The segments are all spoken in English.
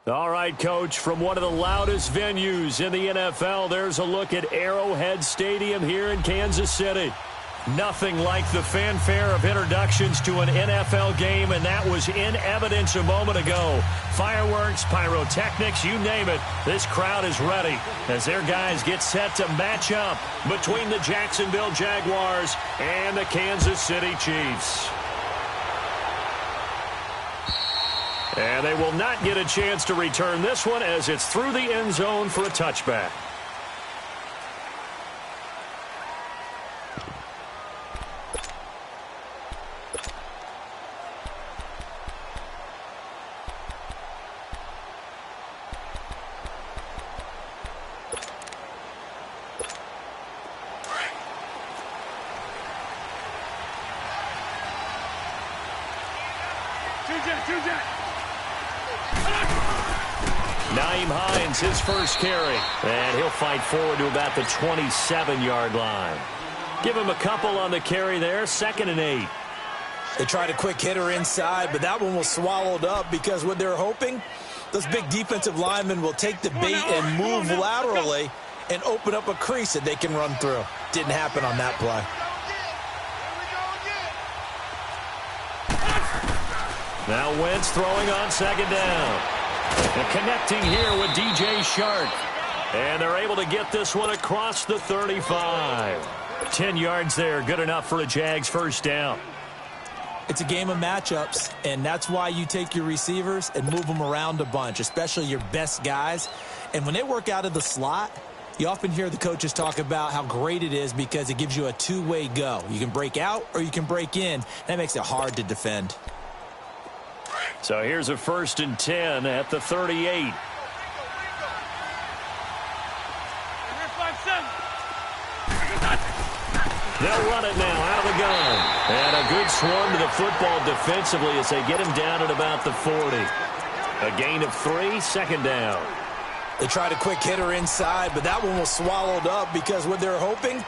All right, Coach, from one of the loudest venues in the NFL, there's a look at Arrowhead Stadium here in Kansas City. Nothing like the fanfare of introductions to an NFL game, and that was in evidence a moment ago. Fireworks, pyrotechnics, you name it, this crowd is ready as their guys get set to match up between the Jacksonville Jaguars and the Kansas City Chiefs. And they will not get a chance to return this one as it's through the end zone for a touchback. His first carry, and he'll fight forward to about the 27-yard line. Give him a couple on the carry there, 2nd and 8. They tried a quick hitter inside, but that one was swallowed up because what they're hoping, those big defensive linemen will take the bait and move laterally and open up a crease that they can run through. Didn't happen on that play. Now Wentz throwing on 2nd down. And connecting here with DJ Shark. And they're able to get this one across the 35. 10 yards there, good enough for a Jags first down. It's a game of matchups, and that's why you take your receivers and move them around a bunch, especially your best guys. And when they work out of the slot, you often hear the coaches talk about how great it is because it gives you a two-way go. You can break out or you can break in. That makes it hard to defend. So here's a 1st and 10 at the 38. They'll run it now out of the gun. And a good swarm to the football defensively as they get him down at about the 40. A gain of 3, 2nd down. They tried a quick hitter inside, but that one was swallowed up because what they're hoping,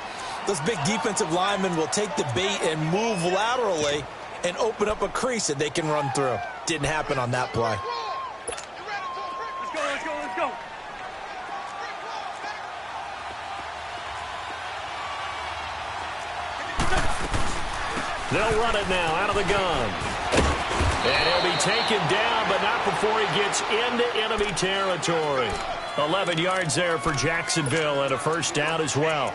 those big defensive linemen will take the bait and move laterally and open up a crease that they can run through. Didn't happen on that play. Let's go. They'll run it now out of the gun. And he'll be taken down, but not before he gets into enemy territory. 11 yards there for Jacksonville and a first down as well.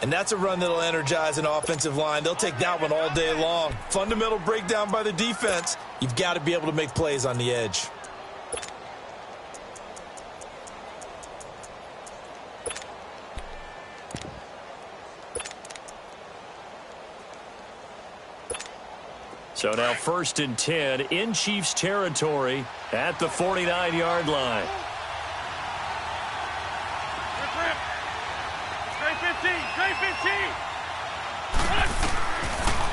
And that's a run that'll energize an offensive line. They'll take that one all day long. Fundamental breakdown by the defense. You've got to be able to make plays on the edge. So now 1st and 10 in Chiefs territory at the 49-yard line.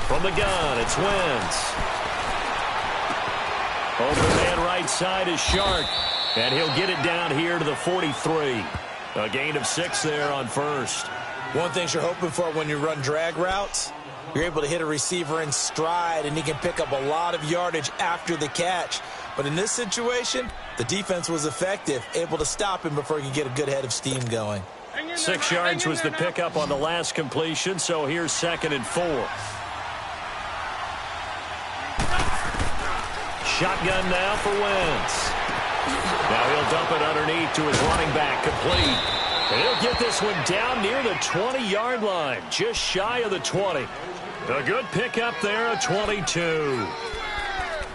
From the gun, it's Wentz. Open man right side is Shark. And he'll get it down here to the 43. A gain of 6 there on 1st. One thing you're hoping for when you run drag routes, you're able to hit a receiver in stride, and he can pick up a lot of yardage after the catch. But in this situation, the defense was effective, able to stop him before he could get a good head of steam going. 6 yards was the pickup on the last completion, so here's 2nd and 4. Shotgun now for Wentz. Now he'll dump it underneath to his running back, complete. And he'll get this one down near the 20-yard line, just shy of the 20. A good pickup there, a 22.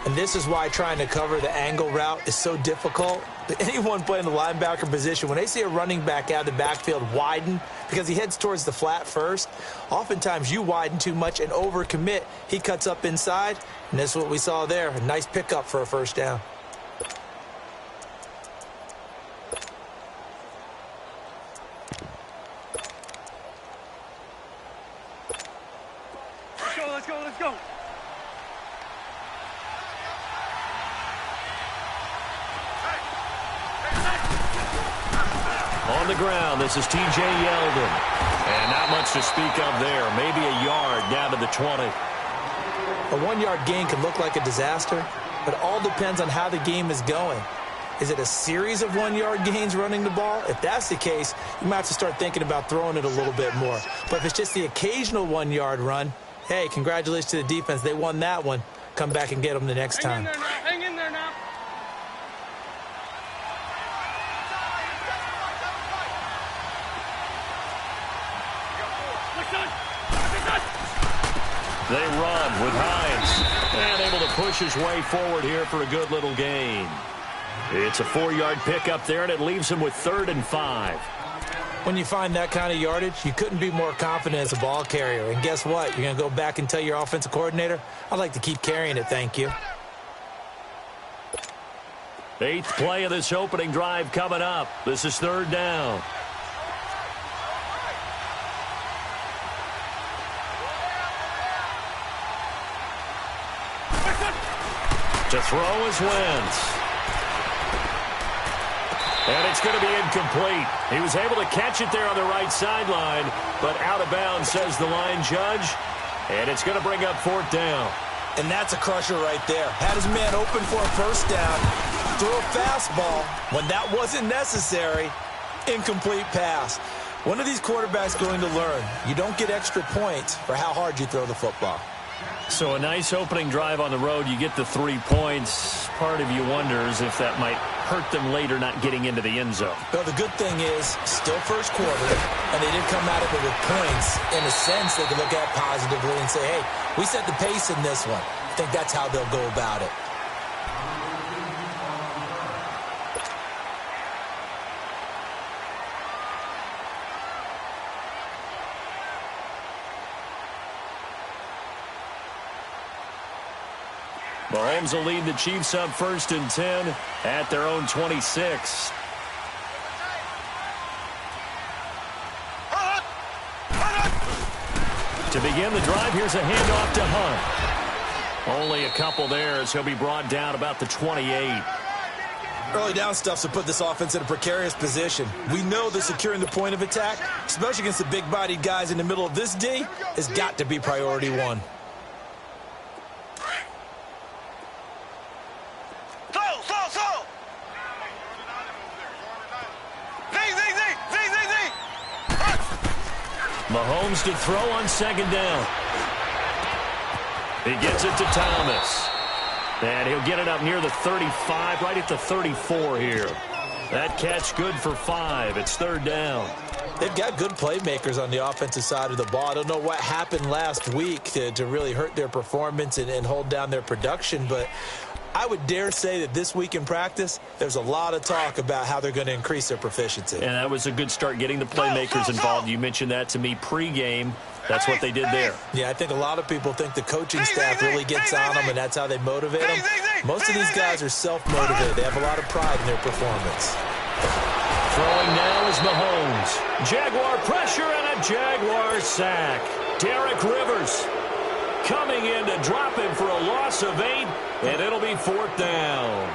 And this is why trying to cover the angle route is so difficult. Anyone playing the linebacker position, when they see a running back out of the backfield widen because he heads towards the flat first, oftentimes you widen too much and overcommit. He cuts up inside, and that's what we saw there. A nice pickup for a first down. Let's go. On the ground, this is T.J. Yeldon. And not much to speak of there. Maybe a yard down to the 20. A 1-yard gain can look like a disaster, but it all depends on how the game is going. Is it a series of 1-yard gains running the ball? If that's the case, you might have to start thinking about throwing it a little bit more. But if it's just the occasional 1-yard run, hey, congratulations to the defense. They won that one. Come back and get them the next time. Hang in there now. They run with Hines, and able to push his way forward here for a good little gain. It's a 4-yard pickup there, and it leaves him with 3rd and 5. When you find that kind of yardage, you couldn't be more confident as a ball carrier. And guess what? You're going to go back and tell your offensive coordinator, I'd like to keep carrying it, thank you. 8th play of this opening drive coming up. This is 3rd down. To throw is Wentz. And it's going to be incomplete. He was able to catch it there on the right sideline, but out of bounds, says the line judge. And it's going to bring up 4th down. And that's a crusher right there. Had his man open for a first down. Threw a fastball when that wasn't necessary. Incomplete pass. One of these quarterbacks going to learn. You don't get extra points for how hard you throw the football. So a nice opening drive on the road. You get the 3 points. Part of you wonders if that might hurt them later not getting into the end zone. Well, the good thing is, still first quarter, and they didn't come out of it with points. In a sense, they can look at positively and say, hey, we set the pace in this one. I think that's how they'll go about it. Mahomes will lead the Chiefs up 1st and 10 at their own 26. To begin the drive, here's a handoff to Hunt. Only a couple there as he'll be brought down about the 28. Early down stuffs will put this offense in a precarious position. We know that securing the point of attack, especially against the big-bodied guys in the middle of this D, has got to be priority 1. Mahomes to throw on 2nd down. He gets it to Thomas. And he'll get it up near the 35, right at the 34 here. That catch good for 5. It's 3rd down. They've got good playmakers on the offensive side of the ball. I don't know what happened last week to really hurt their performance and hold down their production, but I would dare say that this week in practice, there's a lot of talk about how they're going to increase their proficiency. And that was a good start getting the playmakers involved. You mentioned that to me pregame. That's what they did there. Yeah, I think a lot of people think the coaching staff really gets on them, and that's how they motivate them. Most of these guys are self-motivated. They have a lot of pride in their performance. Throwing now is Mahomes. Jaguar pressure and a Jaguar sack. Derek Rivers coming in to drop him for a loss of 8, and it'll be 4th down.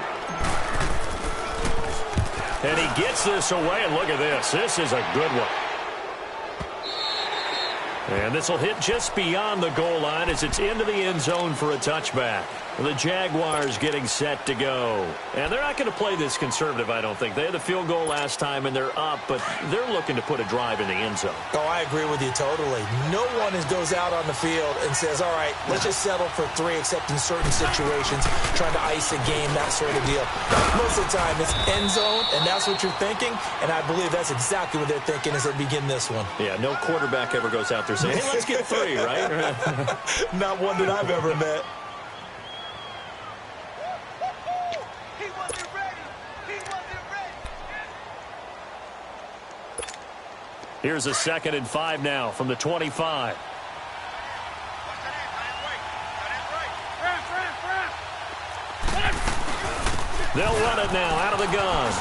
And he gets this away, and look at this. This is a good one. And this will hit just beyond the goal line as it's into the end zone for a touchback. The Jaguars getting set to go. And they're not going to play this conservative, I don't think. They had the field goal last time, and they're up, but they're looking to put a drive in the end zone. Oh, I agree with you totally. No one goes out on the field and says, all right, let's just settle for 3, except in certain situations, trying to ice a game, that sort of deal. Most of the time, it's end zone, and that's what you're thinking, and I believe that's exactly what they're thinking as they begin this one. Yeah, no quarterback ever goes out there saying, hey, let's get 3, right? Not one that I've ever met. Here's a 2nd and 5 now from the 25. They'll run it now out of the gun.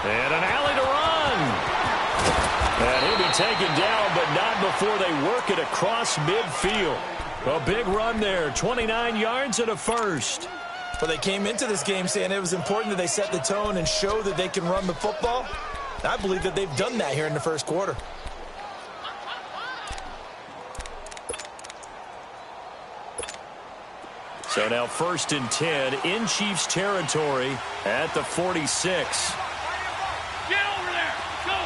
And an alley to run. And he'll be taken down, but not before they work it across midfield. A big run there, 29 yards and a first. Well, they came into this game saying it was important that they set the tone and show that they can run the football. I believe that they've done that here in the first quarter. So now 1st and 10 in Chiefs territory at the 46. Get over there. Go.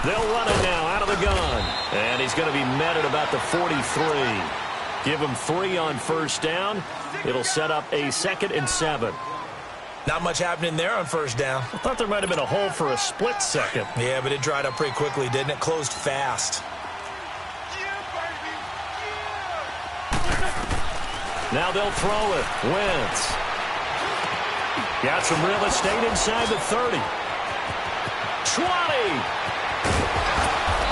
They'll run it now out of the gun. And he's going to be met at about the 43. Give him 3 on 1st down. It'll set up a 2nd and 7. Not much happening there on 1st down. I thought there might have been a hole for a split second. Yeah, but it dried up pretty quickly, didn't it? Closed fast. Now they'll throw it. Wentz. Got some real estate inside the 30. 20.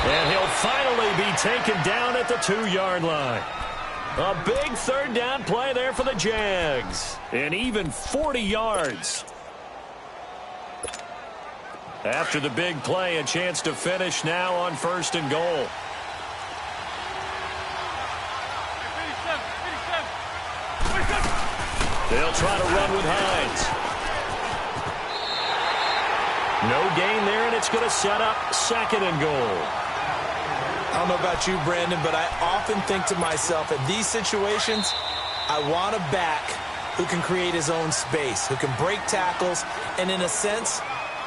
And he'll finally be taken down at the 2-yard line. A big 3rd down play there for the Jags. And even 40 yards. After the big play, a chance to finish now on 1st and goal. They'll try to run with Hines. No gain there, and it's going to set up 2nd and goal. I don't know about you, Brandon, but I often think to myself, in these situations, I want a back who can create his own space, who can break tackles, and in a sense,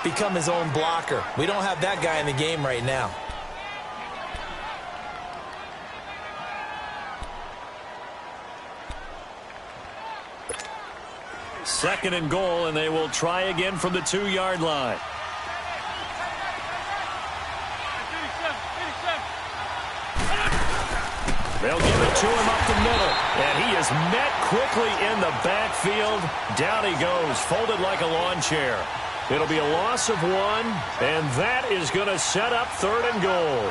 become his own blocker. We don't have that guy in the game right now. Second and goal, and they will try again from the 2-yard line. They'll give it to him up the middle. And he is met quickly in the backfield. Down he goes, folded like a lawn chair. It'll be a loss of 1, and that is going to set up 3rd and goal.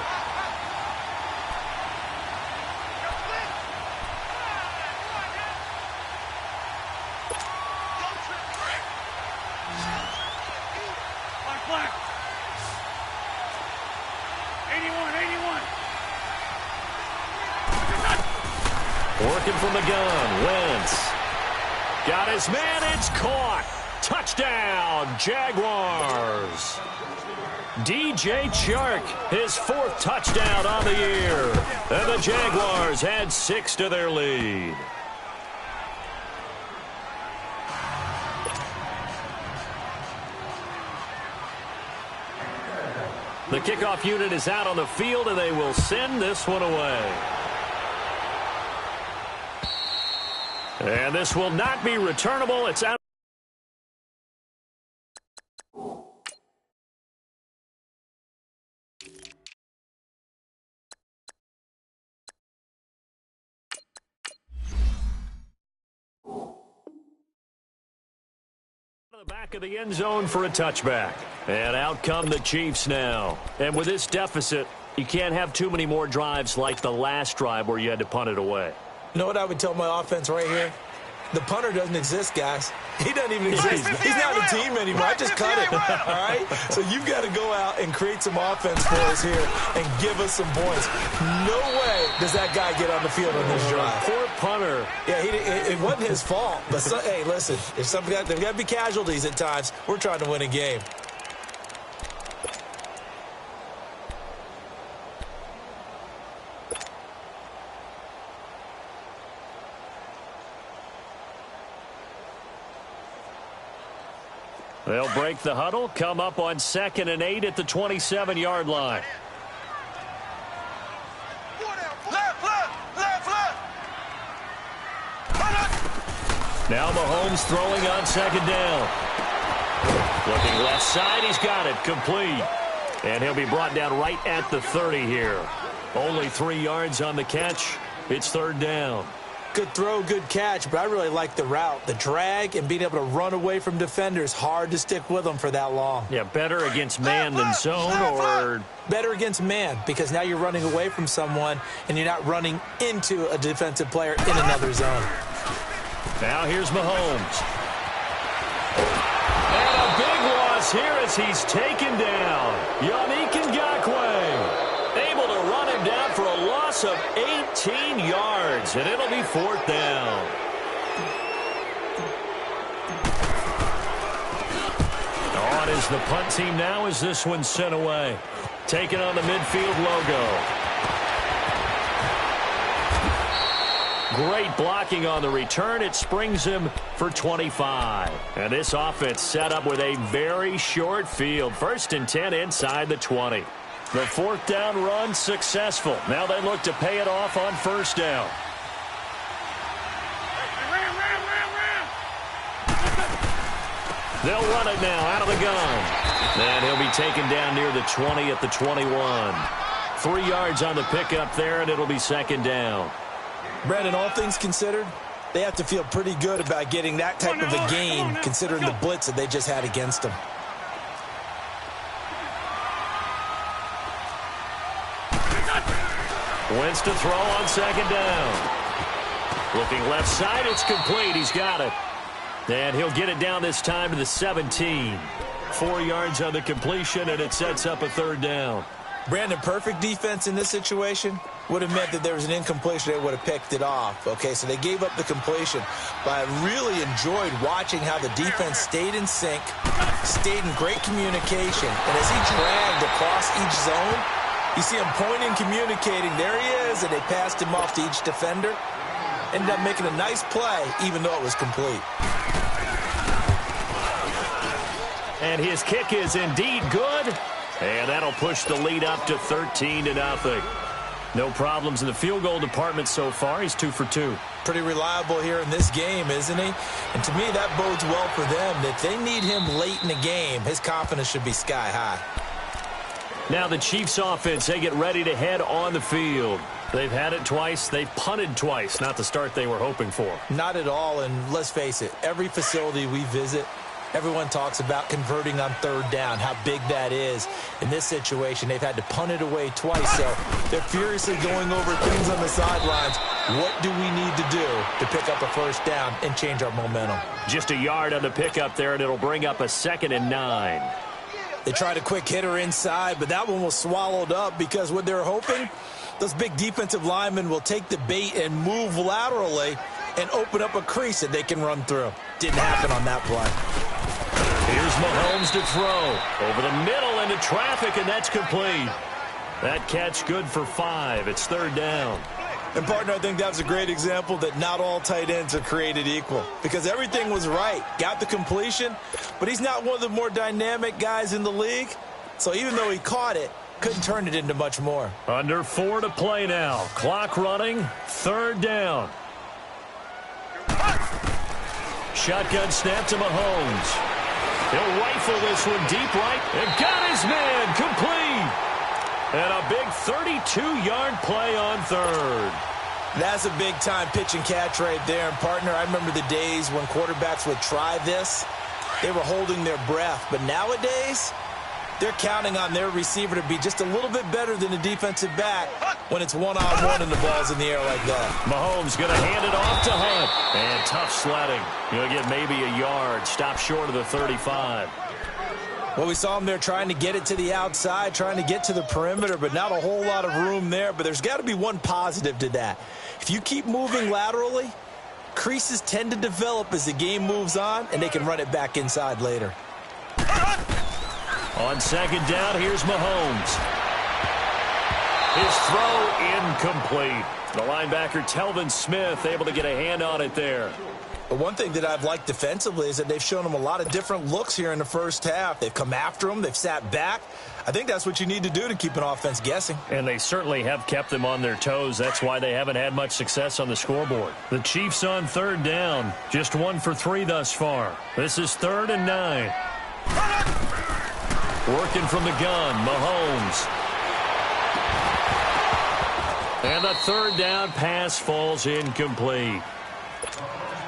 Black. 81. Working from the gun, Wentz. Got his man, it's caught. Touchdown, Jaguars. DJ Chark, his 4th touchdown on the year. And the Jaguars add 6 to their lead. The kickoff unit is out on the field, and they will send this one away. And this will not be returnable. It's out. The back of the end zone for a touchback. And out come the Chiefs now. And with this deficit, you can't have too many more drives like the last drive where you had to punt it away. You know what I would tell my offense right here? The punter doesn't exist, guys. He doesn't even exist. He's not a team anymore. I just cut it, all right? So you've got to go out and create some offense for us here and give us some points. No way does that guy get on the field on this drive. Poor punter. Yeah, it wasn't his fault. But, hey, listen, there's got to be casualties at times. We're trying to win a game. They'll break the huddle, come up on 2nd and 8 at the 27-yard line. Now Mahomes throwing on 2nd down. Looking left side, he's got it, complete. And he'll be brought down right at the 30 here. Only 3 yards on the catch. It's 3rd down. Good throw, good catch, but I really like the route. The drag and being able to run away from defenders, hard to stick with them for that long. Yeah, better against man than zone, or better against man, because now you're running away from someone and you're not running into a defensive player in another zone. Now here's Mahomes. And a big loss here as he's taken down. Yannick Ngakoue able to run him down for a loss of 18 yards, and it'll be 4th down. On is the punt team now as this one's sent away. Taking on the midfield logo. Great blocking on the return. It springs him for 25. And this offense set up with a very short field. 1st and 10 inside the 20. The 4th down run successful. Now they look to pay it off on 1st down. They'll run it now out of the gun. And he'll be taken down near the 20 at the 21. 3 yards on the pickup there, and it'll be 2nd down. Brandon, all things considered, they have to feel pretty good about getting that type of a gain, considering the blitz that they just had against them. Wentz to throw on 2nd down. Looking left side, it's complete. He's got it. And he'll get it down this time to the 17. 4 yards on the completion, and it sets up a 3rd down. Brandon, perfect defense in this situation would have meant that there was an incompletion. They would have picked it off. Okay, so they gave up the completion. But I really enjoyed watching how the defense stayed in sync, stayed in great communication. And as he dragged across each zone, you see him pointing, communicating. There he is, and they passed him off to each defender. Ended up making a nice play, even though it was complete. And his kick is indeed good. And that'll push the lead up to 13-0. No problems in the field goal department so far. He's 2 for 2. Pretty reliable here in this game, isn't he? And to me, that bodes well for them. If they need him late in the game, his confidence should be sky high. Now the Chiefs offense, they get ready to head on the field. They've had it twice. They've punted twice. Not the start they were hoping for. Not at all, and let's face it, every facility we visit, everyone talks about converting on 3rd down, how big that is. In this situation, they've had to punt it away twice, so they're furiously going over things on the sidelines. What do we need to do to pick up a 1st down and change our momentum? Just a yard on the pickup there, and it'll bring up a 2nd and 9. They tried a quick hitter inside, but that one was swallowed up because what they're hoping, those big defensive linemen will take the bait and move laterally and open up a crease that they can run through. Didn't happen on that play. Here's Mahomes to throw. Over the middle into traffic, and that's complete. That catch good for 5. It's 3rd down. And, partner, I think that was a great example that not all tight ends are created equal because everything was right. Got the completion, but he's not one of the more dynamic guys in the league. So even though he caught it, couldn't turn it into much more. Under 4 to play now. Clock running. 3rd down. Shotgun snap to Mahomes. He'll rifle this one deep right and got his man complete. And a big 32-yard play on 3rd. That's a big-time pitch and catch right there. And, partner, I remember the days when quarterbacks would try this. They were holding their breath. But nowadays, they're counting on their receiver to be just a little bit better than the defensive back when it's one-on-one and the ball's in the air like that. Mahomes going to hand it off to Hunt. And tough sledding. You'll get maybe a yard. Stop short of the 35. Well, we saw him there trying to get it to the outside, trying to get to the perimeter, but not a whole lot of room there. But there's got to be one positive to that. If you keep moving laterally, creases tend to develop as the game moves on, and they can run it back inside later. On 2nd down, here's Mahomes. His throw incomplete. The linebacker, Telvin Smith, able to get a hand on it there. But one thing that I've liked defensively is that they've shown them a lot of different looks here in the first half. They've come after them. They've sat back. I think that's what you need to do to keep an offense guessing. And they certainly have kept them on their toes. That's why they haven't had much success on the scoreboard. The Chiefs on 3rd down. Just 1 for 3 thus far. This is 3rd and 9. Working from the gun, Mahomes. And the 3rd down pass falls incomplete.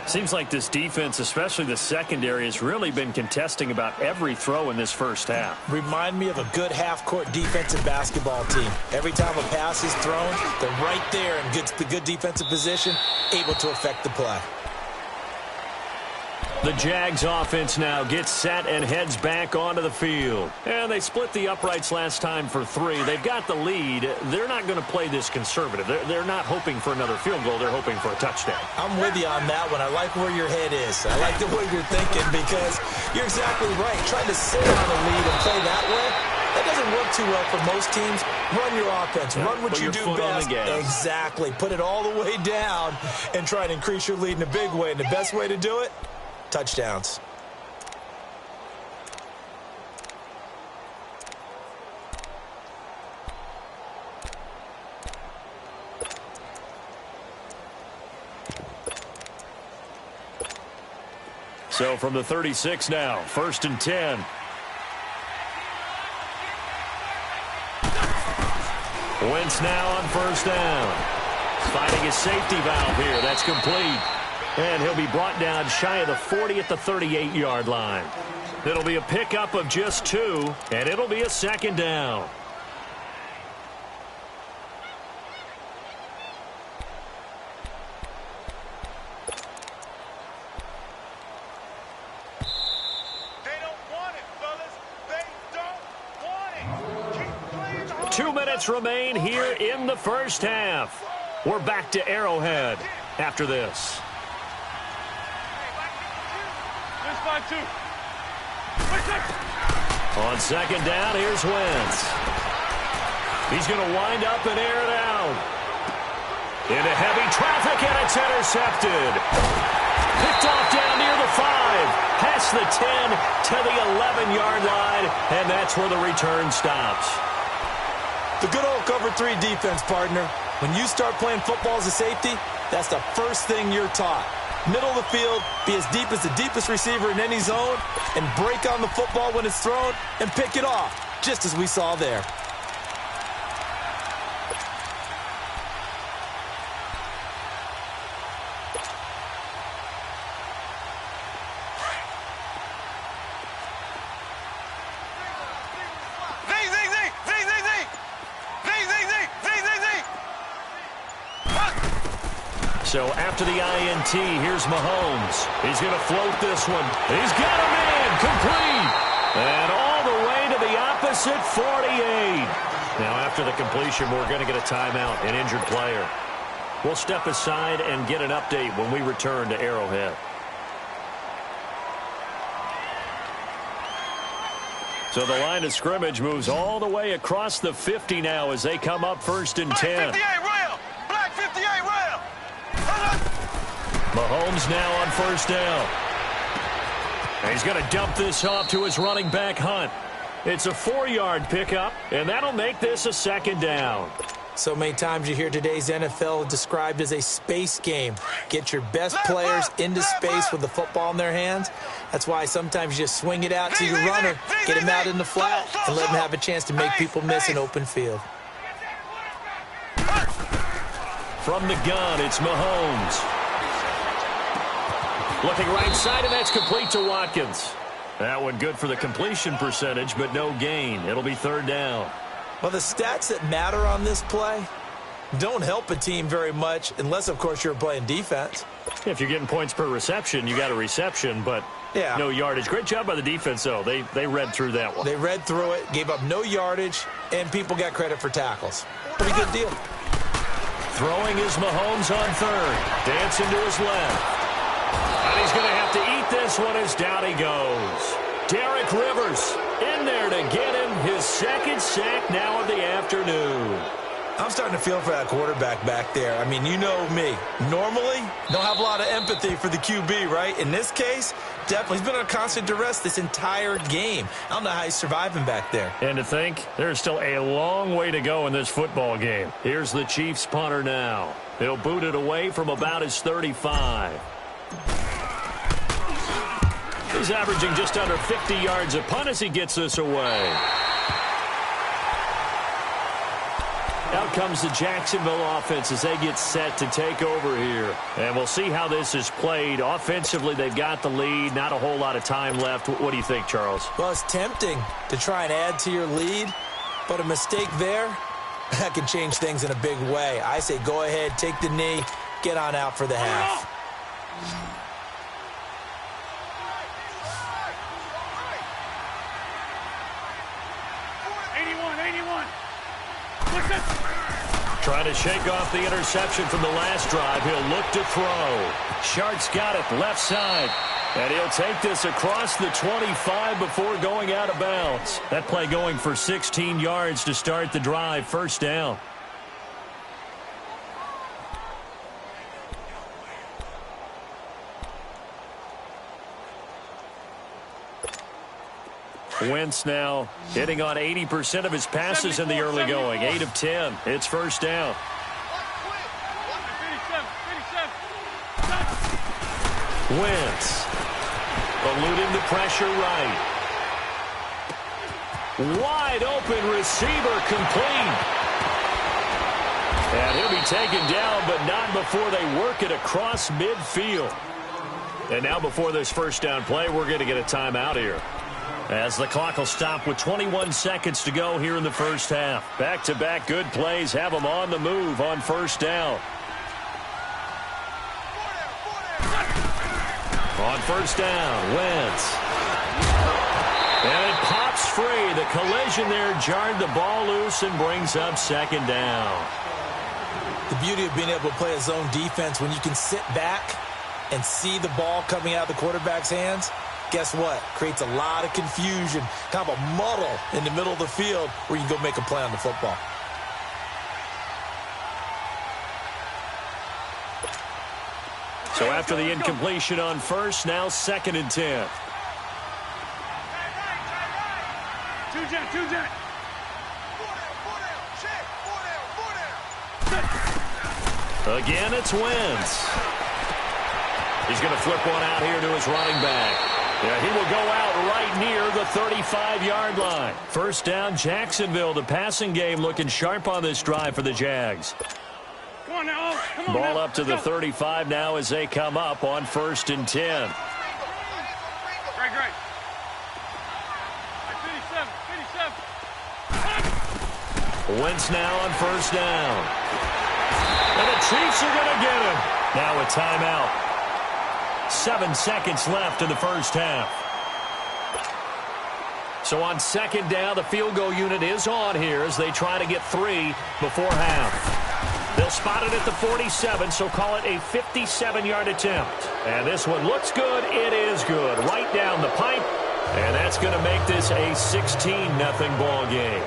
Seems like this defense, especially the secondary, has really been contesting about every throw in this first half. Remind me of a good half-court defensive basketball team. Every time a pass is thrown, they're right there in the good defensive position, able to affect the play. The Jags offense now gets set and heads back onto the field. And they split the uprights last time for 3. They've got the lead. They're not going to play this conservative. They're not hoping for another field goal. They're hoping for a touchdown. I'm with you on that one. I like where your head is. I like the way you're thinking because you're exactly right. Trying to sit on a lead and play that way, that doesn't doesn't work too well for most teams. Run your offense. Run what you do best. Exactly. Put it all the way down and try and increase your lead in a big way. And the best way to do it, touchdowns. So from the 36 now, 1st and 10. Wentz now on 1st down. Finding his safety valve here. That's complete. And he'll be brought down shy of the 40 at the 38-yard line. It'll be a pickup of just 2, and it'll be a 2nd down. Remain here in the first half. We're back to Arrowhead after this. On 2nd down, here's Wentz. He's going to wind up and air it out. Into heavy traffic, and it's intercepted. Picked off down near the 5, past the 10 to the 11-yard line, and that's where the return stops. The good old cover 3 defense, partner. When you start playing football as a safety, that's the first thing you're taught. Middle of the field, be as deep as the deepest receiver in any zone, and break on the football when it's thrown and pick it off, just as we saw there. So after the INT, here's Mahomes. He's going to float this one. He's got him in, complete. And all the way to the opposite 48. Now after the completion, we're going to get a timeout, an injured player. We'll step aside and get an update when we return to Arrowhead. So the line of scrimmage moves all the way across the 50 now as they come up 1st and 10. Black 58 rail. Mahomes now on 1st down. And he's going to dump this off to his running back, Hunt. It's a 4-yard pickup, and that'll make this a 2nd down. So many times you hear today's NFL described as a space game. Get your best players into space with the football in their hands. That's why sometimes you just swing it out to your runner, get him out in the flat, and let him have a chance to make people miss an open field. From the gun, it's Mahomes. Looking right side, and that's complete to Watkins. That one good for the completion percentage, but no gain. It'll be 3rd down. Well, the stats that matter on this play don't help a team very much unless, of course, you're playing defense. If you're getting points per reception, you got a reception, but no yardage. Great job by the defense, though. They read through that one. They read through it, gave up no yardage, and people got credit for tackles. Pretty good deal. Throwing is Mahomes on 3rd. Dancing to his left. And he's going to have to eat this one as down he goes. Derek Rivers in there to get him his 2nd sack now of the afternoon. I'm starting to feel for that quarterback back there. I mean, you know me. Normally, don't have a lot of empathy for the QB, right? In this case, definitely. He's been under constant duress this entire game. I don't know how he's surviving back there. And to think, there's still a long way to go in this football game. Here's the Chiefs punter now. He'll boot it away from about his 35. He's averaging just under 50 yards a punt as he gets this away. Out comes the Jacksonville offense as they get set to take over here. And we'll see how this is played. Offensively, they've got the lead. Not a whole lot of time left. What do you think, Charles? Well, it's tempting to try and add to your lead, but a mistake there, that can change things in a big way. I say go ahead, take the knee, get on out for the half. Trying to shake off the interception from the last drive. He'll look to throw. Shark's got it left side. And he'll take this across the 25 before going out of bounds. That play going for 16 yards to start the drive. First down. Wentz now hitting on 80% of his passes in the early going. 8 of 10. It's first down. Wentz eluding the pressure right. Wide open receiver complete. And he'll be taken down, but not before they work it across midfield. And now before this first down play, we're going to get a timeout here, as the clock will stop with 21 seconds to go here in the first half. Back-to-back good plays have them on the move on first down. On first down, Wentz. And it pops free. The collision there jarred the ball loose and brings up second down. The beauty of being able to play a zone defense, when you can sit back and see the ball coming out of the quarterback's hands, guess what? Creates a lot of confusion, kind of a muddle in the middle of the field where you can go make a play on the football. So after the incompletion on first, now 2nd and 10. Again, it's Wentz. He's going to flip one out here to his running back. Yeah, he will go out right near the 35-yard line. First down, Jacksonville. The passing game looking sharp on this drive for the Jags. Come on now. Come on Ball now. up to the 35 now as they come up on 1st and 10. Great. 57. Wentz now on first down. And the Chiefs are going to get him. Now a timeout. 7 seconds left in the first half. So on second down, the field goal unit is on here as they try to get 3 before half. They'll spot it at the 47, so call it a 57-yard attempt. And this one looks good. It is good. Right down the pipe. And that's going to make this a 16-0 ball game.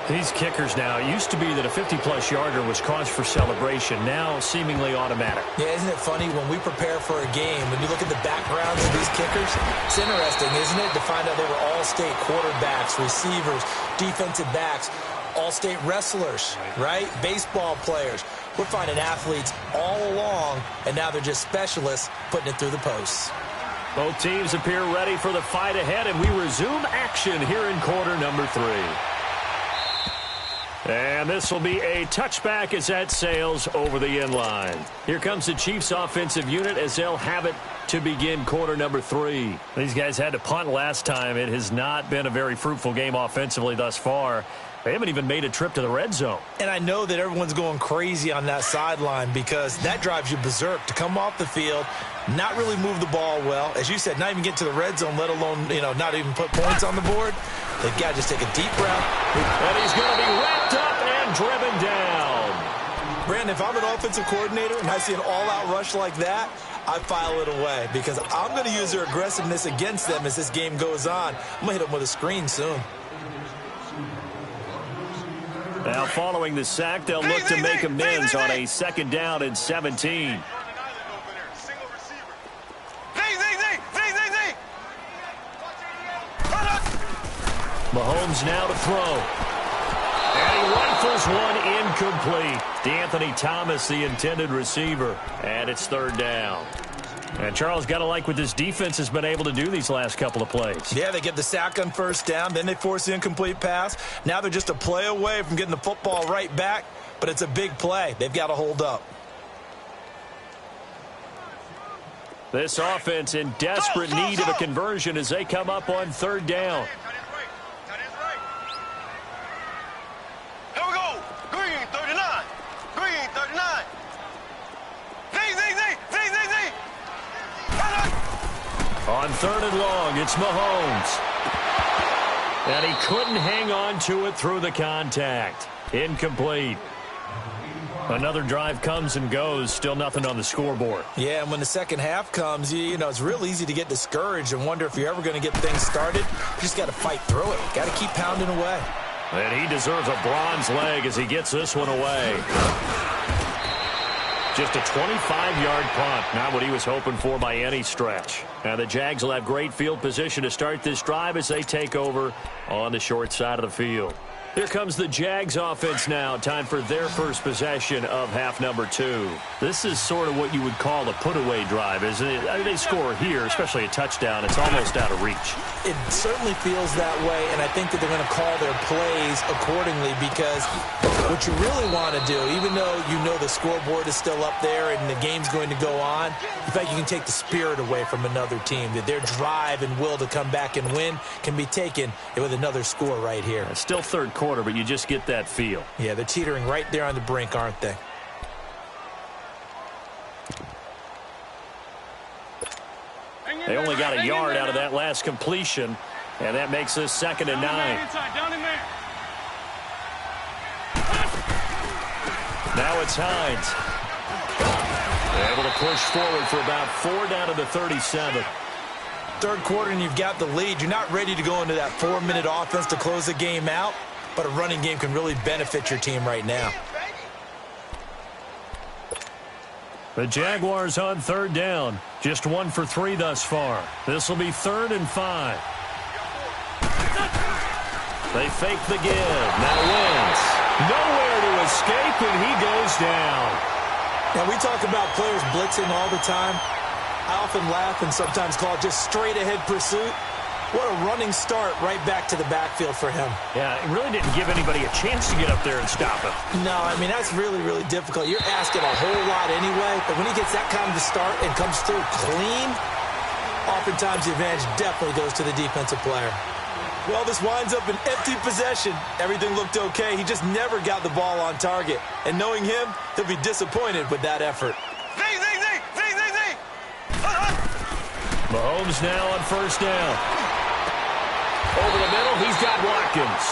These kickers now, it used to be that a 50-plus yarder was cause for celebration. Now seemingly automatic. Yeah, isn't it funny when we prepare for a game, when you look at the backgrounds of these kickers, it's interesting, isn't it, to find out they were all-state quarterbacks, receivers, defensive backs, all-state wrestlers, right? Baseball players. We're finding athletes all along, and now they're just specialists putting it through the posts. Both teams appear ready for the fight ahead, and we resume action here in quarter number 3. And this will be a touchback as that sails over the end line. Here comes the Chiefs offensive unit as they'll have it to begin quarter number 3. These guys had to punt last time. It has not been a very fruitful game offensively thus far. They haven't even made a trip to the red zone. And I know that everyone's going crazy on that sideline because that drives you berserk to come off the field, not really move the ball well. As you said, not even get to the red zone, let alone, not even put points on the board. They've got to just take a deep breath. And he's going to be wrapped up and driven down. Brandon, if I'm an offensive coordinator and I see an all-out rush like that, I file it away because I'm going to use their aggressiveness against them as this game goes on. I'm going to hit them with a screen soon. Now, following the sack, they'll look to make amends on a 2nd down and 17. Mahomes now to throw. And he rifles one incomplete. D'Anthony Thomas, the intended receiver. And it's 3rd down. And Charles, got to like what this defense has been able to do these last couple of plays. Yeah, they get the sack on first down, then they force the incomplete pass. Now they're just a play away from getting the football right back, but it's a big play. They've got to hold up. This offense in desperate need of a conversion as they come up on 3rd down. Here we go. Green 39. Green 39. Z. On 3rd and long, it's Mahomes. And he couldn't hang on to it through the contact. Incomplete. Another drive comes and goes, still nothing on the scoreboard. Yeah, and when the second half comes, you know, it's real easy to get discouraged and wonder if you're ever going to get things started. You just got to fight through it. Got to keep pounding away. And he deserves a bronze leg as he gets this one away. Just a 25-yard punt, not what he was hoping for by any stretch. Now the Jags will have great field position to start this drive as they take over on the short side of the field. Here comes the Jags offense now. Time for their first possession of half number 2. This is sort of what you would call a put-away drive, isn't it? I mean, they score here, especially a touchdown. It's almost out of reach. It certainly feels that way, and I think that they're going to call their plays accordingly because what you really want to do, even though you know the scoreboard is still up there and the game's going to go on, in fact, you can take the spirit away from another team, that their drive and will to come back and win can be taken with another score right here. It's still third quarter, but you just get that feel. Yeah, they're teetering right there on the brink, aren't they? They only got a yard out of that last completion, and that makes this 2nd and 9. Down in there. Now it's Hines. They're able to push forward for about 4 down to the 37. Third quarter and you've got the lead. You're not ready to go into that 4-minute offense to close the game out, but a running game can really benefit your team right now. The Jaguars on 3rd down. Just 1 for 3 thus far. This will be 3rd and 5. They fake the give. Now Wentz. Nowhere to escape, and he goes down. Now, we talk about players blitzing all the time. I often laugh and sometimes call it just straight-ahead pursuit. What a running start right back to the backfield for him. Yeah, it really didn't give anybody a chance to get up there and stop him. No, I mean, that's really, really difficult. You're asking a whole lot anyway, but when he gets that kind of a start and comes through clean, oftentimes the advantage definitely goes to the defensive player. Well, this winds up an empty possession. Everything looked okay. He just never got the ball on target. And knowing him, he'll be disappointed with that effort. Mahomes now on 1st down. Over the middle, he's got Watkins.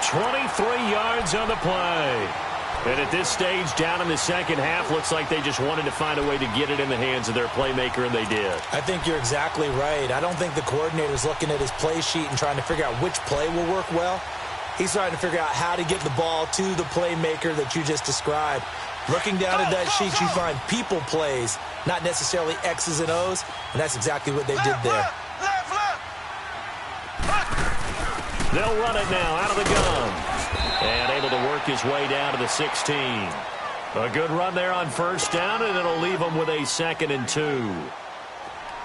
23 yards on the play. And at this stage, down in the second half, looks like they just wanted to find a way to get it in the hands of their playmaker, and they did. I think you're exactly right. I don't think the coordinator's looking at his play sheet and trying to figure out which play will work well. He's trying to figure out how to get the ball to the playmaker that you just described. Looking down at that sheet, you find people plays, not necessarily X's and O's, and that's exactly what they did there. They'll run it now out of the gun. And able to work his way down to the 16. A good run there on 1st down, and it'll leave him with a 2nd and 2.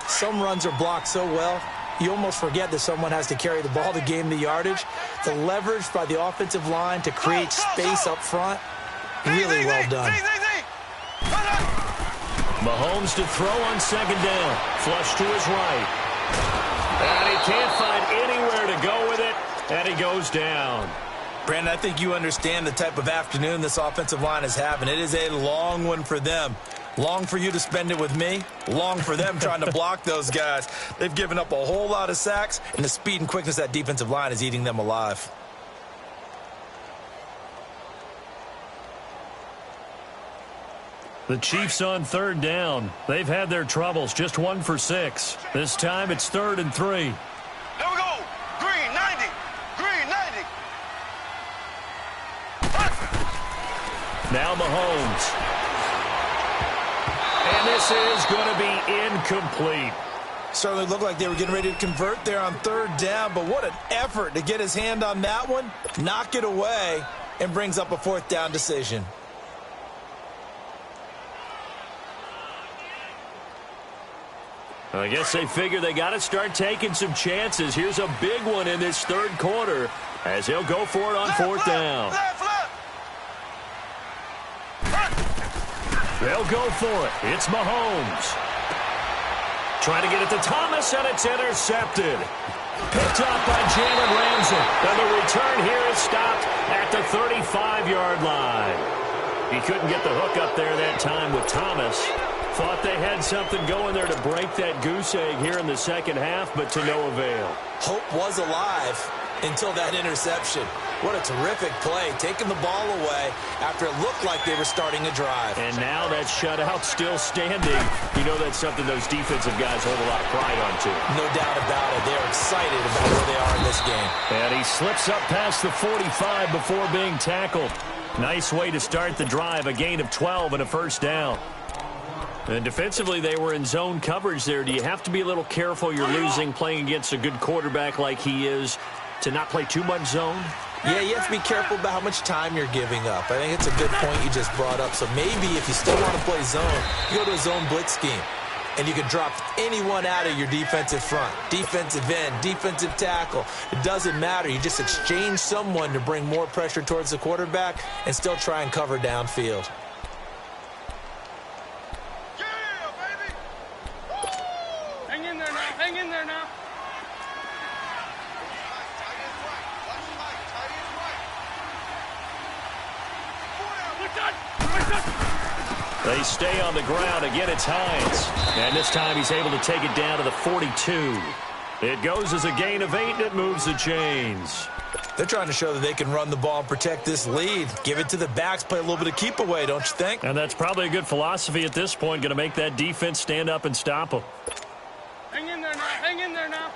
Some runs are blocked so well, you almost forget that someone has to carry the ball to gain the yardage. The leverage by the offensive line to create space up front, really well done. Mahomes to throw on 2nd down. Flush to his right. And he can't find anywhere to go with it, and he goes down. Brandon, I think you understand the type of afternoon this offensive line is having. It is a long one for them. Long for you to spend it with me. Long for them trying to block those guys. They've given up a whole lot of sacks, and the speed and quickness of that defensive line is eating them alive. The Chiefs on 3rd down. They've had their troubles. Just 1 for 6. This time it's 3rd and 3. Here we go. Green 90. Green 90. Now Mahomes. And this is going to be incomplete. Certainly looked like they were getting ready to convert there on 3rd down, but what an effort to get his hand on that one, knock it away, and brings up a 4th down decision. I guess they figure they got to start taking some chances. Here's a big one in this 3rd quarter as he'll go for it on 4th down. They'll go for it. It's Mahomes. Trying to get it to Thomas, and it's intercepted. Picked up by Jalen Ramsey. And the return here is stopped at the 35-yard line. He couldn't get the hook up there that time with Thomas. Thought they had something going there to break that goose egg here in the second half, but to no avail. Hope was alive until that interception. What a terrific play, taking the ball away after it looked like they were starting a drive. And now that shutout still standing. You know that's something those defensive guys hold a lot of pride on, too. No doubt about it. They're excited about where they are in this game. And he slips up past the 45 before being tackled. Nice way to start the drive, a gain of 12 and a first down. And defensively, they were in zone coverage there. Do you have to be a little careful you're losing playing against a good quarterback like he is to not play too much zone? Yeah, you have to be careful about how much time you're giving up. I think it's a good point you just brought up. So maybe if you still want to play zone, you go to a zone blitz scheme. And you can drop anyone out of your defensive front. Defensive end, defensive tackle. It doesn't matter. You just exchange someone to bring more pressure towards the quarterback and still try and cover downfield. Hang in there now. Hang in there now. They stay on the ground. Again, it's Hines. And this time he's able to take it down to the 42. It goes as a gain of 8, and it moves the chains. They're trying to show that they can run the ball and protect this lead. Give it to the backs, play a little bit of keep away, don't you think? And that's probably a good philosophy at this point, going to make that defense stand up and stop them. Hang in there now. Hang in there now.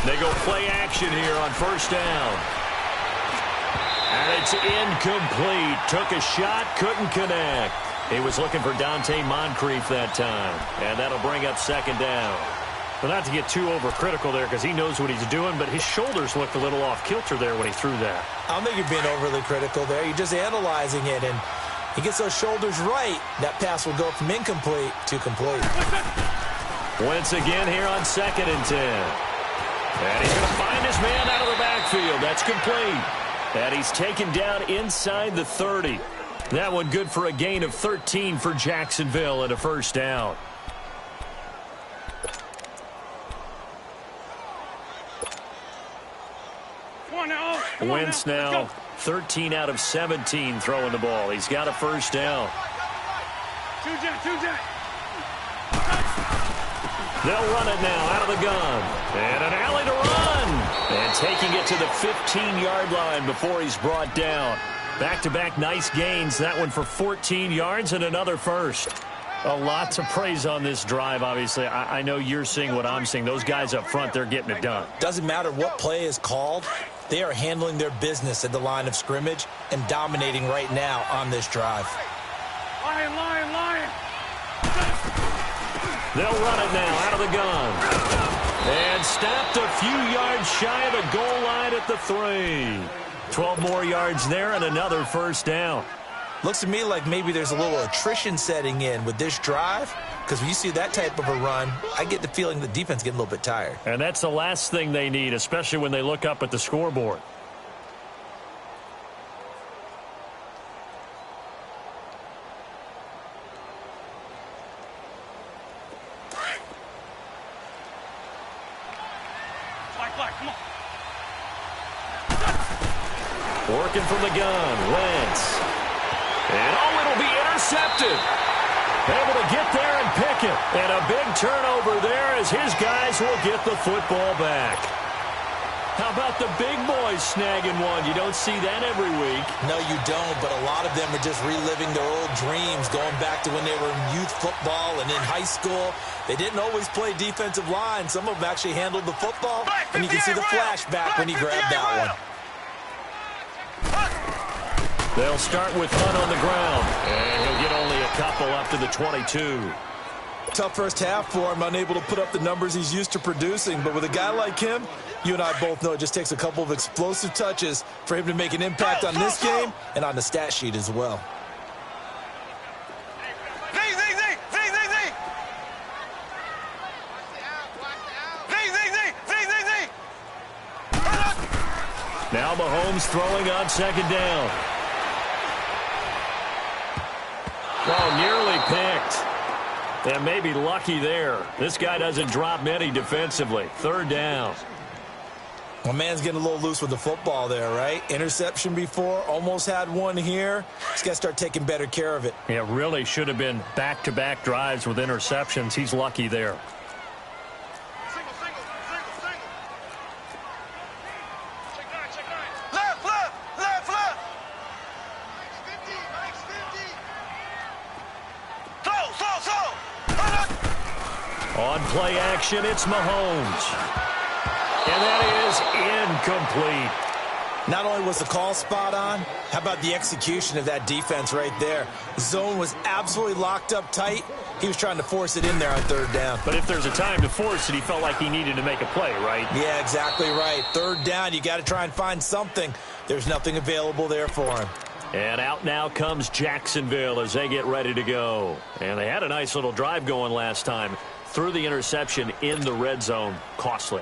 They go play action here on first down. And it's incomplete. Took a shot, couldn't connect. He was looking for Dante Moncrief that time. And that'll bring up second down. Well, not to get too overcritical there because he knows what he's doing, but his shoulders looked a little off kilter there when he threw that. I don't think you're being overly critical there. You're just analyzing it, and he gets those shoulders right. That pass will go from incomplete to complete. Wentz again here on 2nd and 10. And he's going to find his man out of the backfield. That's complete. And he's taken down inside the 30. That one good for a gain of 13 for Jacksonville and a first down. Wentz now 13 out of 17 throwing the ball. He's got a first down. They'll run it now out of the gun. And an alley to run. And taking it to the 15-yard line before he's brought down. Back-to-back nice gains. That one for 14 yards and another first. A lot to praise on this drive, obviously. I know you're seeing what I'm seeing. Those guys up front, they're getting it done. Doesn't matter what play is called. They are handling their business at the line of scrimmage and dominating right now on this drive. Lion, lion, lion. They'll run it now out of the gun. And stopped a few yards shy of the goal line at the 3. 12 more yards there and another first down. Looks to me like maybe there's a little attrition setting in with this drive, because when you see that type of a run, I get the feeling the defense getting a little bit tired. And that's the last thing they need, especially when they look up at the scoreboard. Come on. Working from the gun, Wentz. And it'll be intercepted. Able to get there and pick it. And a big turnover there as his guys will get the football back. How about the big boys snagging one? You don't see that every week. No, you don't, but a lot of them are just reliving their old dreams, going back to when they were in youth football and in high school. They didn't always play defensive line. Some of them actually handled the football, and you can see the flashback when he grabbed that one. They'll start with Hunt on the ground, and he'll get only a couple up to the 22. Tough first half for him, unable to put up the numbers he's used to producing. But with a guy like him, you and I both know it just takes a couple of explosive touches for him to make an impact on this game and on the stat sheet as well. Now Mahomes throwing on second down. Oh, nearly picked. And maybe lucky there. This guy doesn't drop many defensively. Third down. Well, man's getting a little loose with the football there, right? Interception before, almost had one here. He's got to start taking better care of it. Yeah, really should have been back-to-back drives with interceptions. He's lucky there. play action. It's Mahomes. And that is incomplete. Not only was the call spot on, how about the execution of that defense right there? The zone was absolutely locked up tight. He was trying to force it in there on third down. But if there's a time to force it, he felt like he needed to make a play, right? Yeah, exactly right. Third down, you got to try and find something. There's nothing available there for him. And out now comes Jacksonville as they get ready to go. And they had a nice little drive going last time. Threw the interception in the red zone. Costly.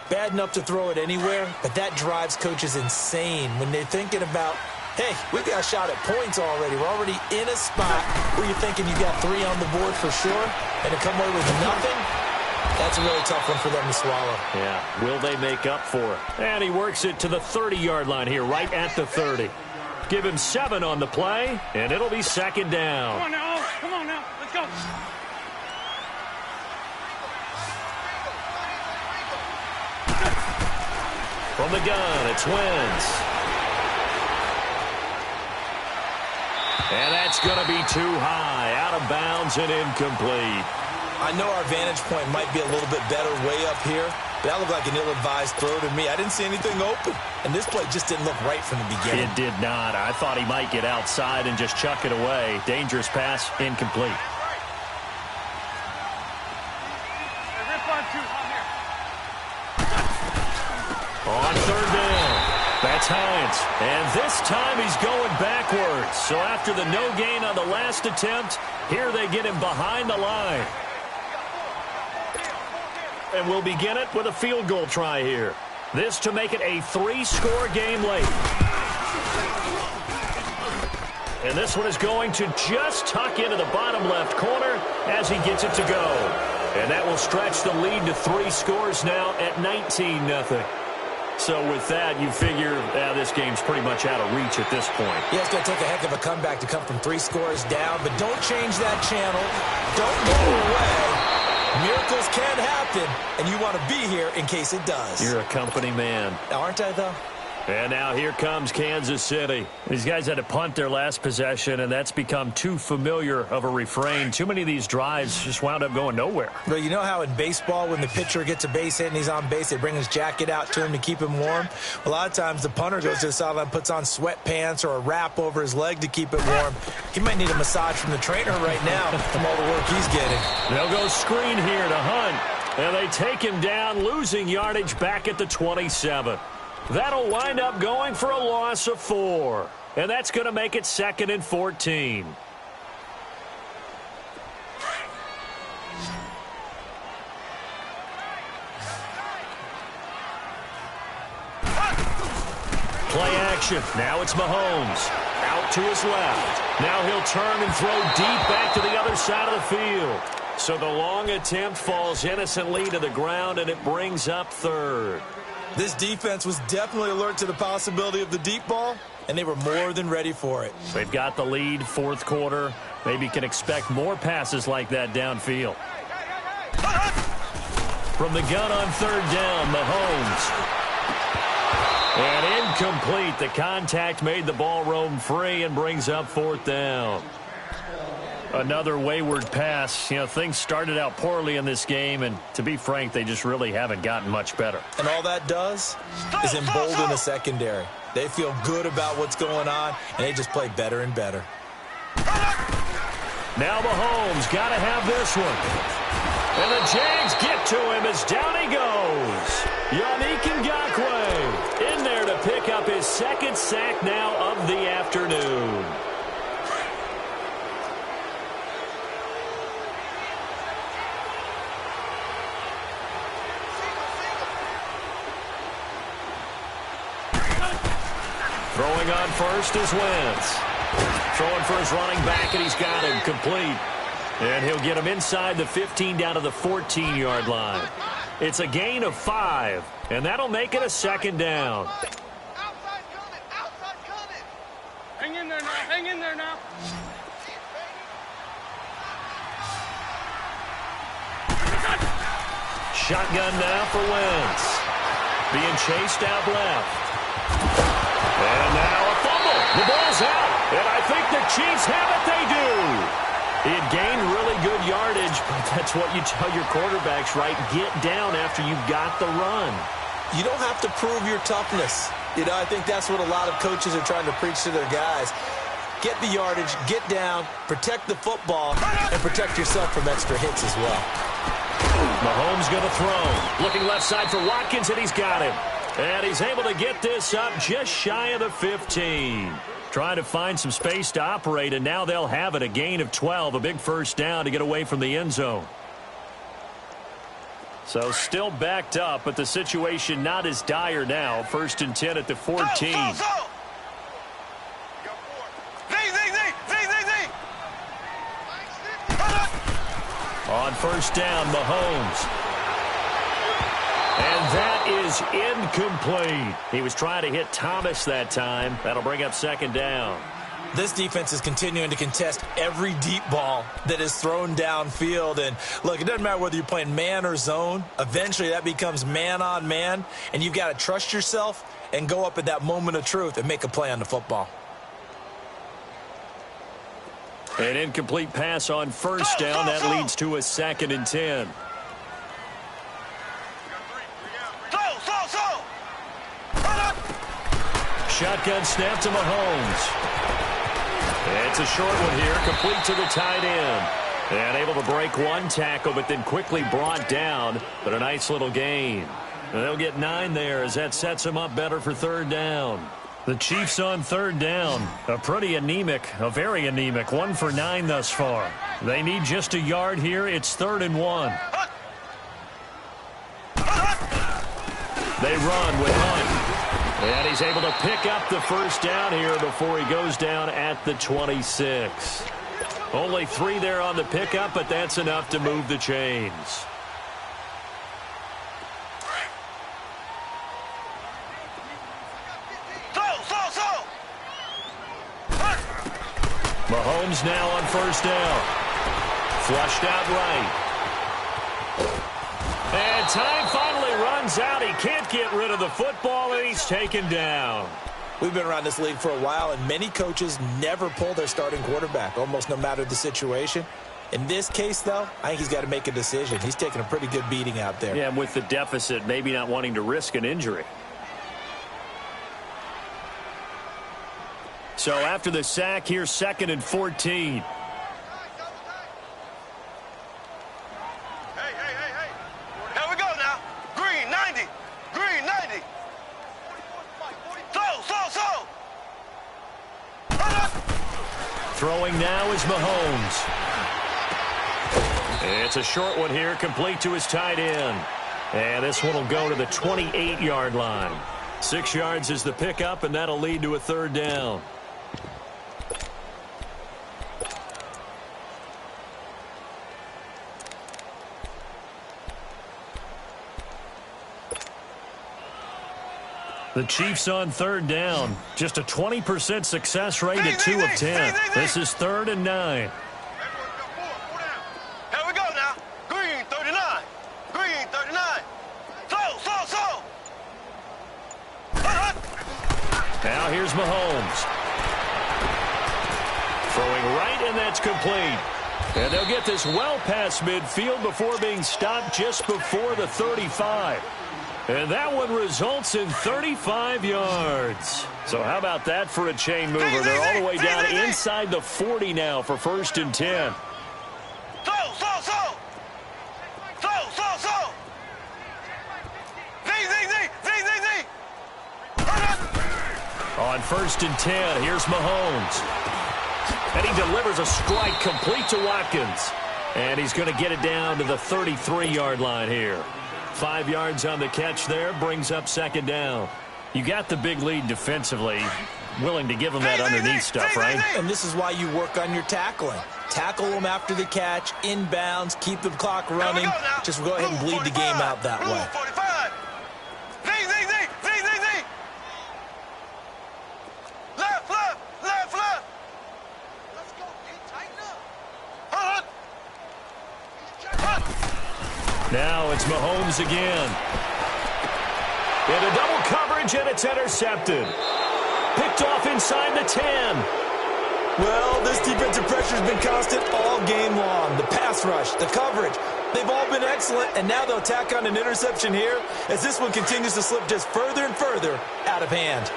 Bad enough to throw it anywhere, but that drives coaches insane when they're thinking about, hey, we've got a shot at points already. We're already in a spot where you're thinking you got 3 on the board for sure, and to come away with nothing, that's a really tough one for them to swallow. Yeah, will they make up for it? And he works it to the 30-yard line here, right at the 30. Give him 7 on the play, and it'll be second down. Come on now. Come on now. Let's go. From the gun, it's Wentz. And that's going to be too high, out of bounds and incomplete. I know our vantage point might be a little bit better way up here, but that looked like an ill-advised throw to me. I didn't see anything open, and this play just didn't look right from the beginning. It did not. I thought he might get outside and just chuck it away. Dangerous pass, incomplete. On third down, that's Hines. And this time he's going backwards. So after the no gain on the last attempt, here they get him behind the line. And we'll begin it with a field goal try here. This to make it a 3-score game late. And this one is going to just tuck into the bottom left corner as he gets it to go. And that will stretch the lead to 3 scores now at 19-0. So with that, you figure this game's pretty much out of reach at this point. Yeah, it's going to take a heck of a comeback to come from 3 scores down, but don't change that channel. Don't go away. Miracles can happen, and you want to be here in case it does. You're a company man. Aren't I, though? And now here comes Kansas City. These guys had to punt their last possession, and that's become too familiar of a refrain. Too many of these drives just wound up going nowhere. But you know how in baseball, when the pitcher gets a base hit and he's on base, they bring his jacket out to him to keep him warm? A lot of times the punter goes to the sideline, puts on sweatpants or a wrap over his leg to keep it warm. He might need a massage from the trainer right now from all the work he's getting. They'll go screen here to Hunt. And they take him down, losing yardage back at the 27. That'll wind up going for a loss of 4. And that's going to make it 2nd and 14. Play action. Now it's Mahomes. Out to his left. Now he'll turn and throw deep back to the other side of the field. So the long attempt falls innocently to the ground, and it brings up 3rd. This defense was definitely alert to the possibility of the deep ball, and they were more than ready for it. They've got the lead, 4th quarter. Maybe can expect more passes like that downfield. From the gun on 3rd down, Mahomes. And incomplete. The contact made the ball roam free and brings up 4th down. Another wayward pass. You know, things started out poorly in this game, and to be frank, they just really haven't gotten much better. And all that does is embolden the secondary. They feel good about what's going on, and they just play better and better. Now Mahomes got to have this one. And the Jags get to him as down he goes. Yannick Ngakoue in there to pick up his 2nd sack now of the afternoon. Throwing on first is Wentz. Throwing for his running back, and he's got him complete. And he'll get him inside the 15 down to the 14-yard line. It's a gain of 5, and that'll make it a 2nd down. Outside gunning. Hang in there now. Hang in there now. Shotgun now for Wentz. Being chased out left. And now a fumble. The ball's out. And I think the Chiefs have it. They do. He had gained really good yardage, but that's what you tell your quarterbacks, right? Get down after you've got the run. You don't have to prove your toughness. You know, I think that's what a lot of coaches are trying to preach to their guys. Get the yardage, get down, protect the football, and protect yourself from extra hits as well. Mahomes going to throw. Looking left side for Watkins, and he's got him. And he's able to get this up just shy of the 15. Trying to find some space to operate, and now they'll have it. A gain of 12, a big first down to get away from the end zone. So still backed up, but the situation not as dire now. 1st and 10 at the 14. On first down, Mahomes. And that is incomplete. He was trying to hit Thomas that time. That'll bring up 2nd down. This defense is continuing to contest every deep ball that is thrown downfield. And, look, it doesn't matter whether you're playing man or zone. Eventually, that becomes man on man. And you've got to trust yourself and go up at that moment of truth and make a play on the football. An incomplete pass on first down. That leads to a 2nd and 10. Shotgun snap to Mahomes. It's a short one here, complete to the tight end. And able to break one tackle, but then quickly brought down. But a nice little gain. And they'll get 9 there as that sets them up better for 3rd down. The Chiefs on 3rd down. A very anemic 1 for 9 thus far. They need just a yard here. It's 3rd and 1. They run with Hunt. And he's able to pick up the first down here before he goes down at the 26. Only 3 there on the pickup, but that's enough to move the chains. Mahomes now on first down. Flushed out right. And time finally runs out. He can't get rid of the football, and he's taken down. We've been around this league for a while, and many coaches never pull their starting quarterback, almost no matter the situation. In this case, though, I think he's got to make a decision. He's taking a pretty good beating out there. Yeah, and with the deficit, maybe not wanting to risk an injury. So after the sack, here's 2nd and 14. Throwing now is Mahomes. It's a short one here, complete to his tight end. And this one will go to the 28-yard line. 6 yards is the pickup, and that'll lead to a 3rd down. The Chiefs on 3rd down. Just a 20% success rate at 2 of 10. This is 3rd and 9. Here we go now. Green 39. Green 39. Slow. Now here's Mahomes. Throwing right, and that's complete. And they'll get this well past midfield before being stopped just before the 35. And that one results in 35 yards. So how about that for a chain mover? They're all the way down inside the 40 now for 1st and 10. On 1st and 10, here's Mahomes. And he delivers a strike complete to Watkins. And he's going to get it down to the 33-yard line here. 5 yards on the catch there, brings up 2nd down. You got the big lead defensively. Willing to give them that underneath stuff, right? And this is why you work on your tackling. Tackle them after the catch, inbounds, keep the clock running. Just go ahead and bleed the game out that way. Now it's Mahomes again. Into double coverage, and it's intercepted. Picked off inside the 10. Well, this defensive pressure has been constant all game long. The pass rush, the coverage, they've all been excellent, and now they'll tack on an interception here as this one continues to slip just further and further out of hand.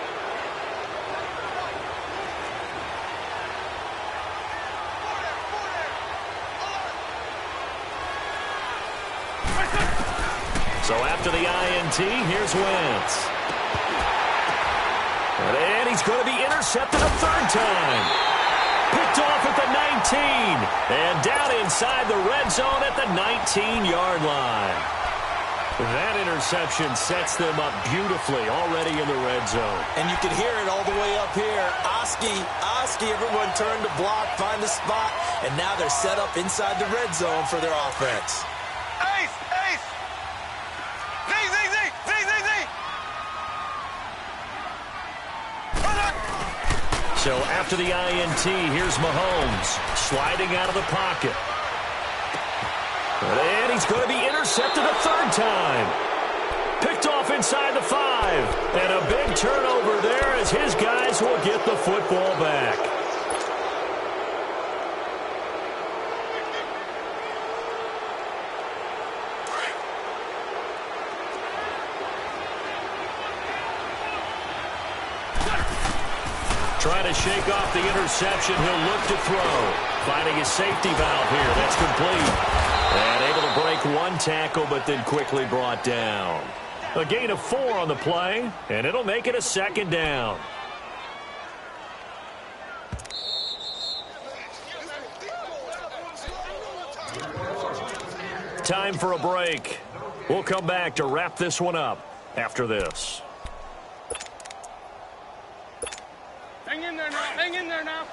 So after the INT, here's Wentz. And he's going to be intercepted a third time. Picked off at the 19. And down inside the red zone at the 19-yard line. That interception sets them up beautifully already in the red zone. And you can hear it all the way up here. Oski, everyone turned to block, find a spot, and now they're set up inside the red zone for their offense. Ace! Ace! Z! So after the INT, here's Mahomes sliding out of the pocket. And he's going to be intercepted a third time. Picked off inside the 5. And a big turnover there as his guys will get the football back. Trying to shake off the interception. He'll look to throw. Finding his safety valve here. That's complete. And able to break one tackle, but then quickly brought down. A gain of 4 on the play, and it'll make it a second down. Time for a break. We'll come back to wrap this one up after this. Hang in there now. Hang in there now.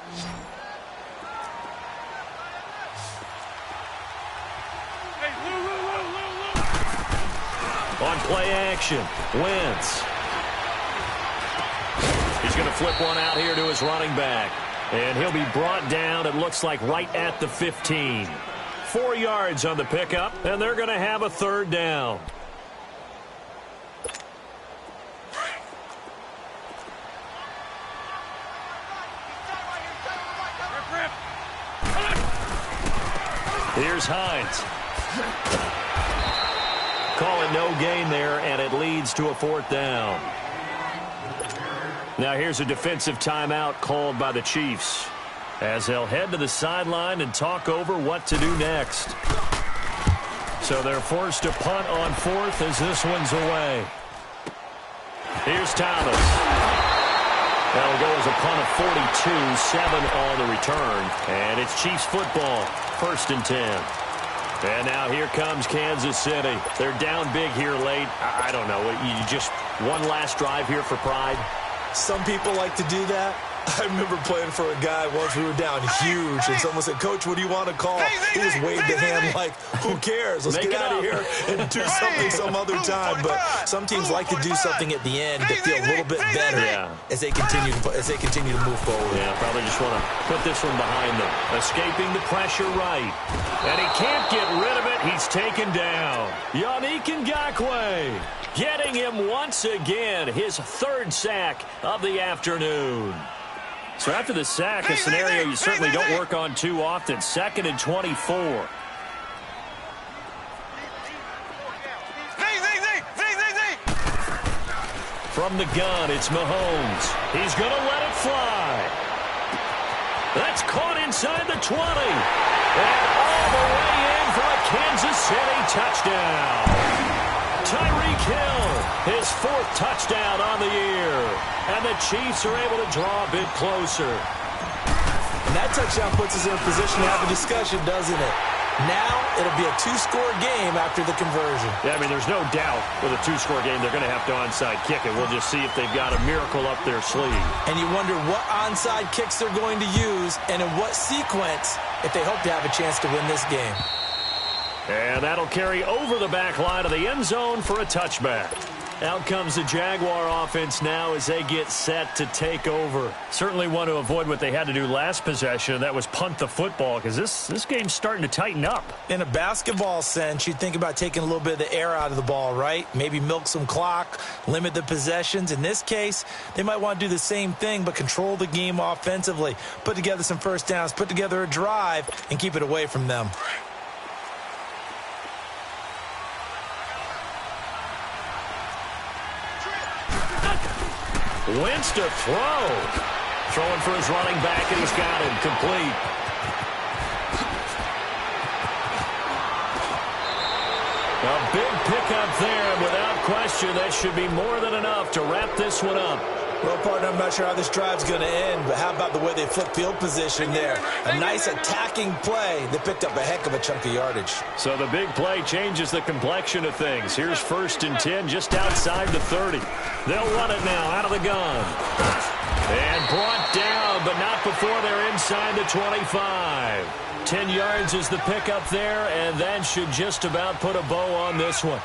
Hey, Lou. On play action, Wentz. He's going to flip one out here to his running back. And he'll be brought down, it looks like, right at the 15. 4 yards on the pickup, and they're going to have a third down. Here's Hines. Call it no gain there, and it leads to a fourth down. Now here's a defensive timeout called by the Chiefs as they'll head to the sideline and talk over what to do next. So they're forced to punt on fourth as this one's away. Here's Thomas. That'll go as a punt of 42, 7 on the return. And it's Chiefs football, 1st and 10. And now here comes Kansas City. They're down big here late. I don't know. You just one last drive here for pride? Some people like to do that. I remember playing for a guy once. We were down huge, and someone said, "Coach, what do you want to call?" He just waved the hand like, "Who cares? Let's get out of here and do something some other time." But some teams like to do something at the end to feel a little bit better as they continue to move forward. Yeah, probably just want to put this one behind them. Escaping the pressure right, and he can't get rid of it. He's taken down. Yannick Ngakoue getting him once again, his 3rd sack of the afternoon. So after the sack, a scenario you certainly don't work on too often. 2nd and 24. From the gun, it's Mahomes. He's going to let it fly. That's caught inside the 20. And all the way in for a Kansas City touchdown. Tyreek Hill, his 4th touchdown on the year. And the Chiefs are able to draw a bit closer. And that touchdown puts us in a position to have a discussion, doesn't it? Now it'll be a 2-score game after the conversion. Yeah, I mean, there's no doubt with a 2-score game they're going to have to onside kick it. We'll just see if they've got a miracle up their sleeve. And you wonder what onside kicks they're going to use and in what sequence if they hope to have a chance to win this game. And that'll carry over the back line of the end zone for a touchback. Out comes the Jaguar offense now as they get set to take over. Certainly want to avoid what they had to do last possession, and that was punt the football, because this game's starting to tighten up. In a basketball sense, you think about taking a little bit of the air out of the ball, right? Maybe milk some clock, limit the possessions. In this case, they might want to do the same thing, but control the game offensively. Put together some first downs, put together a drive, and keep it away from them. Wentz to throw. Throwing for his running back, and he's got him complete. A big pickup there, and without question, that should be more than enough to wrap this one up. Well, partner, I'm not sure how this drive's going to end, but how about the way they flip field position there? A nice attacking play. They picked up a heck of a chunk of yardage. So the big play changes the complexion of things. Here's 1st and 10 just outside the 30. They'll run it now out of the gun. And brought down, but not before they're inside the 25. 10 yards is the pickup there, and that should just about put a bow on this one.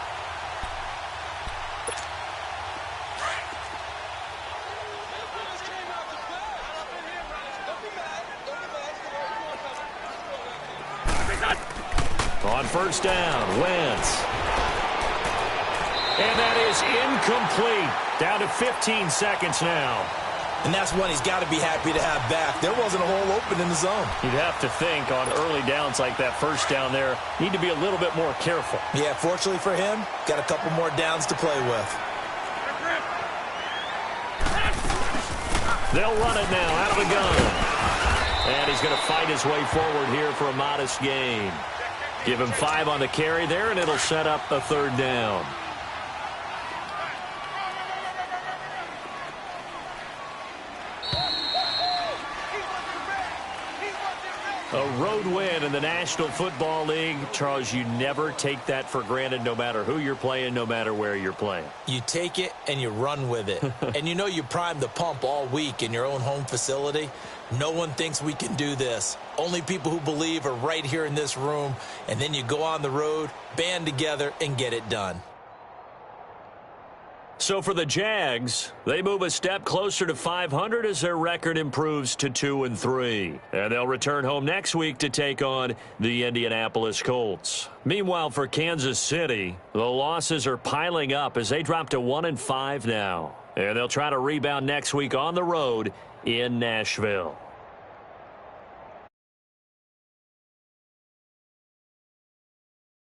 On 1st down, Wentz. And that is incomplete. Down to 15 seconds now. And that's one he's got to be happy to have back. There wasn't a hole open in the zone. You'd have to think on early downs like that 1st down there, need to be a little bit more careful. Yeah, fortunately for him, got a couple more downs to play with. They'll run it now out of the gun. And he's going to fight his way forward here for a modest gain. Give him 5 on the carry there, and it'll set up a 3rd down. A road win in the National Football League. Charles, you never take that for granted, no matter who you're playing, no matter where you're playing. You take it and you run with it. And you know you primed the pump all week in your own home facility. No one thinks we can do this. Only people who believe are right here in this room. And then you go on the road, band together, and get it done. So for the Jags, they move a step closer to 500 as their record improves to 2-3. And they'll return home next week to take on the Indianapolis Colts. Meanwhile, for Kansas City, the losses are piling up as they drop to 1-5 now. And they'll try to rebound next week on the road in Nashville.